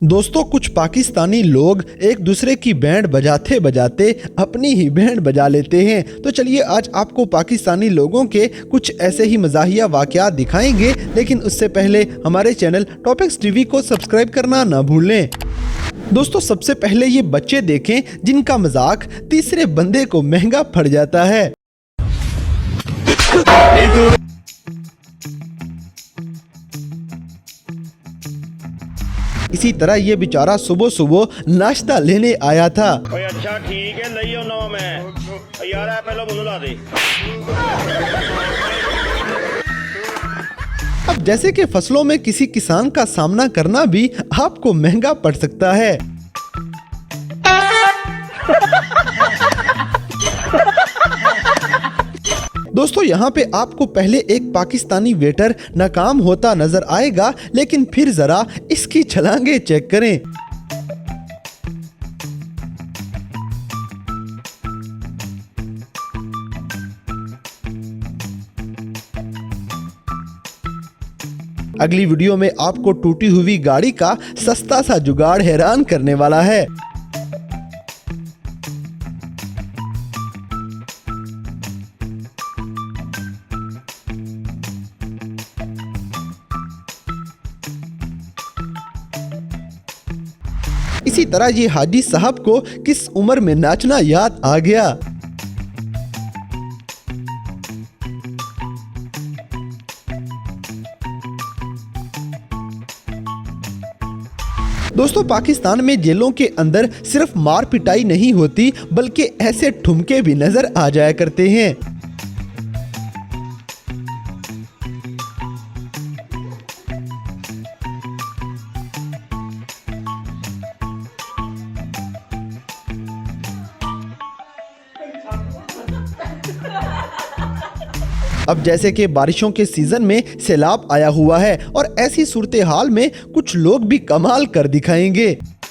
दोस्तों, कुछ पाकिस्तानी लोग एक दूसरे की बैंड बजाते बजाते अपनी ही बैंड बजा लेते हैं। तो चलिए आज आपको पाकिस्तानी लोगों के कुछ ऐसे ही मज़ाहिया वाक़यात दिखाएंगे, लेकिन उससे पहले हमारे चैनल टॉपिक्स टीवी को सब्सक्राइब करना ना भूलें। दोस्तों, सबसे पहले ये बच्चे देखें जिनका मजाक तीसरे बंदे को महंगा पड़ जाता है। इसी तरह ये बेचारा सुबह सुबह नाश्ता लेने आया था। अच्छा ठीक है, लई आना मैं यार है पहले बोलो ला दे। अब जैसे कि फसलों में किसी किसान का सामना करना भी आपको महंगा पड़ सकता है। दोस्तों, यहाँ पे आपको पहले एक पाकिस्तानी वेटर नाकाम होता नजर आएगा, लेकिन फिर जरा इसकी छलांगे चेक करें। अगली वीडियो में आपको टूटी हुई गाड़ी का सस्ता सा जुगाड़ हैरान करने वाला है। इसी तरह ये हाजी साहब को किस उम्र में नाचना याद आ गया। दोस्तों, पाकिस्तान में जेलों के अंदर सिर्फ मार पिटाई नहीं होती, बल्कि ऐसे ठुमके भी नजर आ जाया करते हैं। अब जैसे कि बारिशों के सीजन में सैलाब आया हुआ है और ऐसी सूरत हाल में कुछ लोग भी कमाल कर दिखाएंगे।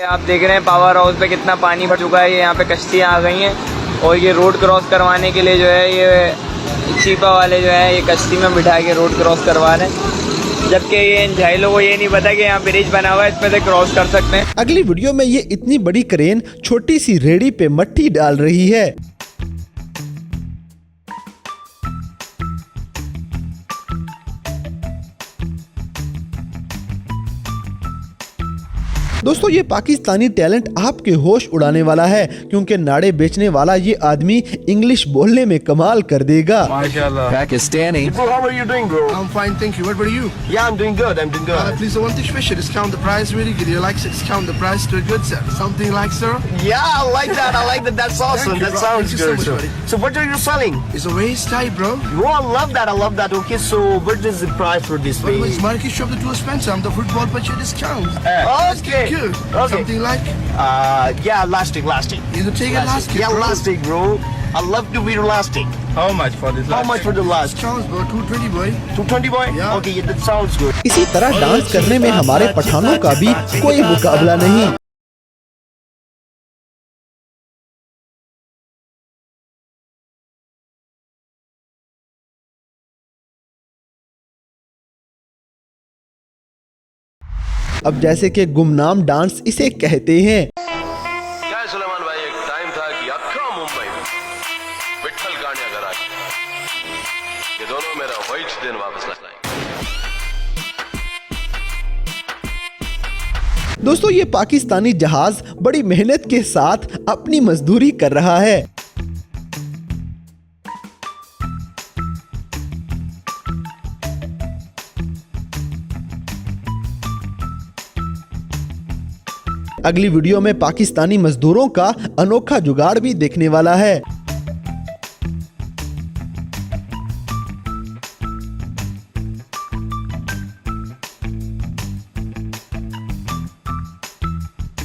आप देख रहे हैं पावर हाउस पे कितना पानी भर चुका है। यहाँ पे कश्तियाँ आ गई हैं और ये रोड क्रॉस करवाने के लिए जो है ये चीपा वाले जो है ये कश्ती में बिठा के रोड क्रॉस करवा रहे हैं, जबकि ये इन झाइलों को ये नहीं पता कि यहाँ ब्रिज बना हुआ है, इस पे से क्रॉस कर सकते हैं। अगली वीडियो में ये इतनी बड़ी क्रेन छोटी सी रेडी पे मट्टी डाल रही है। दोस्तों, ये पाकिस्तानी टैलेंट आपके होश उड़ाने वाला है, क्योंकि नाड़े बेचने वाला ये आदमी इंग्लिश बोलने में कमाल कर देगा। Pakistani. Bro, how are you doing, bro? I'm fine, thank you. What about you? Yeah, I'm doing good. I'm doing good. Please, I want to special discount the price really good. You like to discount the price to a good sir? Something like, sir? Yeah, I like that. I like that. That's awesome. Thank you, That bro. sounds Thank you so good. much, So, buddy. so what are you selling? It's a waist tie, bro. Oh, I love that. I love that. Okay, so what is the price for this But way? it's market shop the too expensive. I'm the football but your discount. Okay. Good. Okay. Something like Yeah, elastic. you can take elastic. Yeah, bro. elastic, bro. I love to wear elastic. How much for this? How much for the elastic? Discounts, bro. 220, boy. 220, boy? Yeah. Okay, yeah, that sounds good. इसी तरह dance करने में हमारे पठानों का भी कोई मुकाबला नहीं। अब जैसे कि गुमनाम डांस इसे कहते हैं। क्या है सुलेमान भाई, एक टाइम था कि अख्खा मुंबई में विठल गाड़ियां करा ये दोनों मेरा वहीच दिन वापस लाए। दोस्तों, ये पाकिस्तानी जहाज बड़ी मेहनत के साथ अपनी मजदूरी कर रहा है। अगली वीडियो में पाकिस्तानी मजदूरों का अनोखा जुगाड़ भी देखने वाला है।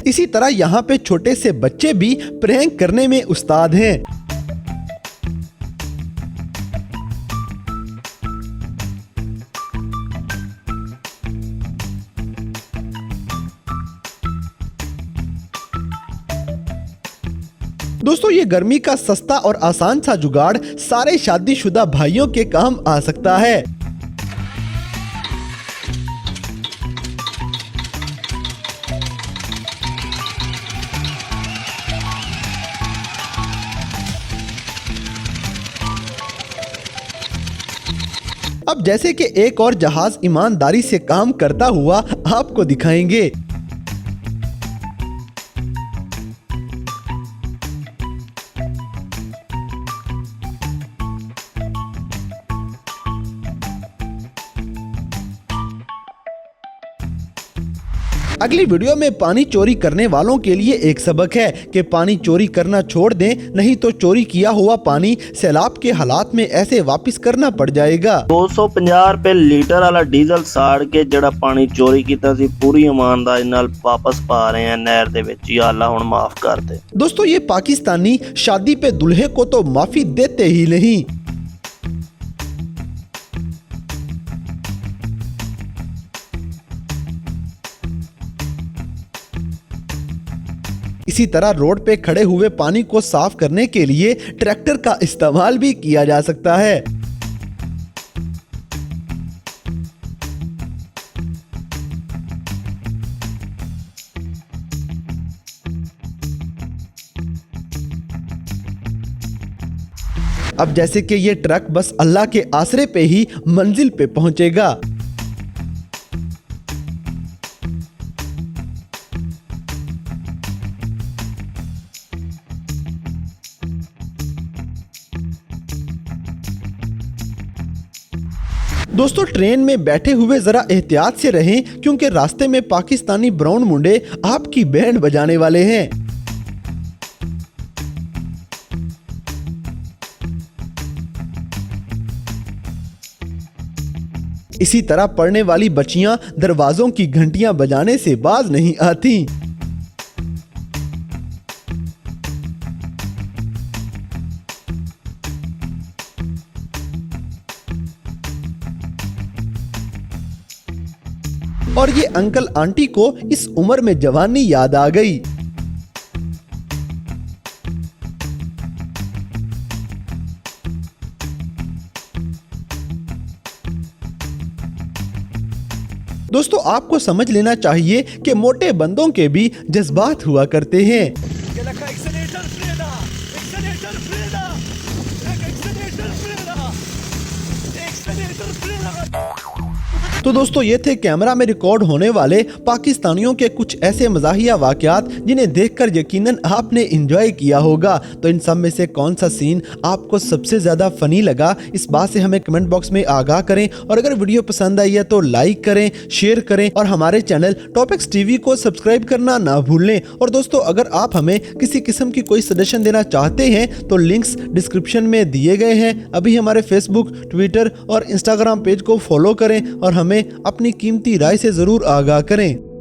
इसी तरह यहाँ पे छोटे से बच्चे भी प्रैंक करने में उस्ताद हैं। दोस्तों ये गर्मी का सस्ता और आसान सा जुगाड़ सारे शादीशुदा भाइयों के काम आ सकता है। अब जैसे कि एक और जहाज ईमानदारी से काम करता हुआ आपको दिखाएंगे। अगली वीडियो में पानी चोरी करने वालों के लिए एक सबक है कि पानी चोरी करना छोड़ दें, नहीं तो चोरी किया हुआ पानी सैलाब के हालात में ऐसे वापस करना पड़ जाएगा। 250 रुपए लीटर वाला डीजल साड़ के ਜਿਹੜਾ ਪਾਣੀ ਚੋਰੀ ਕੀਤਾ ਸੀ ਪੂਰੀ ਇਮਾਨਦਾਰੀ ਨਾਲ ਵਾਪਸ ਪਾ ਰਹੇ हैं नहर ਦੇ ਵਿੱਚ। या अल्लाह ਹੁਣ माफ कर दे। दोस्तों ये पाकिस्तानी शादी पे दूल्हे को तो माफी देते ही नहीं। इसी तरह रोड पे खड़े हुए पानी को साफ करने के लिए ट्रैक्टर का इस्तेमाल भी किया जा सकता है। अब जैसे कि ये ट्रक बस अल्लाह के आसरे पे ही मंजिल पे पहुंचेगा। दोस्तों ट्रेन में बैठे हुए जरा एहतियात से रहें, क्योंकि रास्ते में पाकिस्तानी ब्राउन मुंडे आपकी बैंड बजाने वाले हैं। इसी तरह पढ़ने वाली बच्चियां दरवाजों की घंटियां बजाने से बाज नहीं आती। और ये अंकल आंटी को इस उम्र में जवानी याद आ गई। दोस्तों आपको समझ लेना चाहिए कि मोटे बंदों के भी जज्बात हुआ करते हैं। तो दोस्तों ये थे कैमरा में रिकॉर्ड होने वाले पाकिस्तानियों के कुछ ऐसे मज़ाहिया वाक़यात जिन्हें देखकर यकीनन आपने एंजॉय किया होगा। तो इन सब में से कौन सा सीन आपको सबसे ज़्यादा फ़नी लगा, इस बात से हमें कमेंट बॉक्स में आगाह करें। और अगर वीडियो पसंद आई है तो लाइक करें, शेयर करें और हमारे चैनल टॉपिक्स टीवी को सब्सक्राइब करना ना भूलें। और दोस्तों अगर आप हमें किसी किस्म की कोई सजेशन देना चाहते हैं तो लिंक्स डिस्क्रिप्शन में दिए गए हैं। अभी हमारे फेसबुक, ट्विटर और इंस्टाग्राम पेज को फॉलो करें और हमें अपनी कीमती राय से ज़रूर आगाह करें।